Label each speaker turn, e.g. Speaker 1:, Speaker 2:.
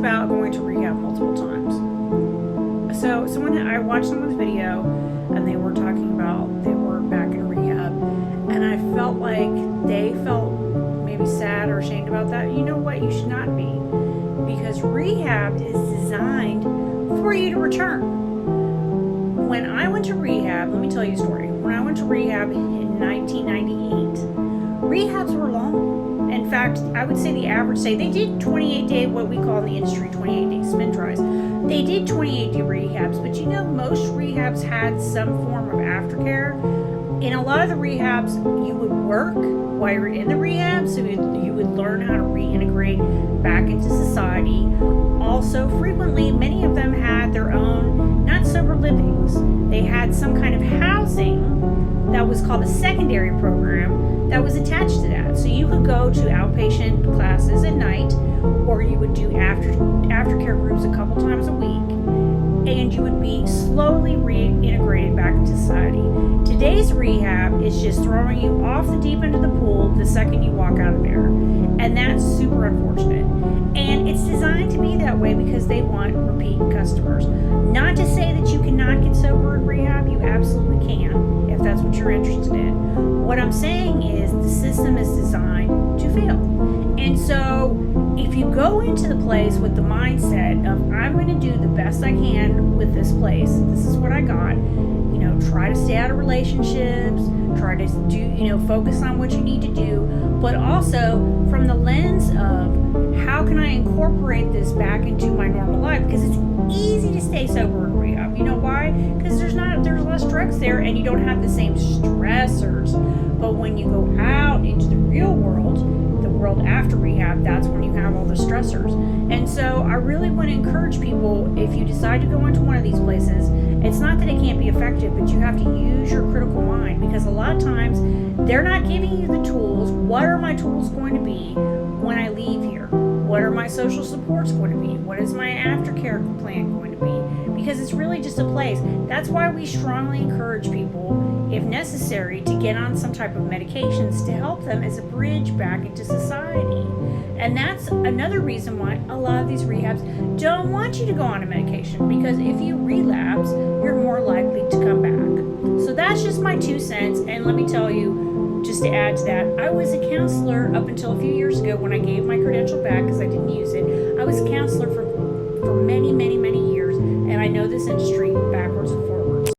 Speaker 1: about going to rehab multiple times. So I watched someone's video and they were talking about they were back in rehab, and I felt like they felt maybe sad or ashamed about that. You know what? You should not be, because rehab is designed for you to return. When I went to rehab, let me tell you a story. When I went to rehab in 1998, rehabs were long. In fact, I would say the average day, they did 28-day, what we call in the industry 28-day spin tries. They did 28-day rehabs, but you know, most rehabs had some form of aftercare. In a lot of the rehabs, you would work while you're in the rehab, so you would learn how to reintegrate back into society. Also, frequently, many of them had their own, not sober livings. They had some kind of housing that was called a secondary program that was attached to that. So you could go to outpatient classes at night, or you would do aftercare groups a couple times a week, and you would be slowly reintegrated back into society. Today's rehab is just throwing you off the deep end of the pool the second you walk out of there. And that's super unfortunate. And it's designed to be that way because they want repeat customers. Not to say that you cannot get sober in rehab, you absolutely can, if that's what you're interested in. What I'm saying is the system is designed to fail. And so if you go into the place with the mindset of, I'm going to do the best I can with this place, this is what I got, try to stay out of relationships, try to do, focus on what you need to do, but also from the lens of how can I incorporate this back into my normal life? Because it's easy to stay sober in rehab. You know why? Because there's less drugs there and you don't have the same stressors. But when you go out into the real world, the world after rehab, that's when you have all the stressors. And so I really want to encourage people, if you decide to go into one of these places, it's not that it can't be effective, but you have to use your critical mind, because a lot of times they're not giving you the tools. What are my tools going to be when I leave here? What are my social supports going to be? What is my aftercare plan going to be? Because it's really just a place. That's why we strongly encourage people, if necessary, to get on some type of medications to help them as a bridge back into society. And that's another reason why a lot of these rehabs don't want you to go on a medication, because if you relapse, you're more likely to come back. So that's just my 2 cents. And let me tell you, just to add to that, I was a counselor up until a few years ago when I gave my credential back because I didn't use it. I was a counselor for many, many, many years, and I know this industry backwards and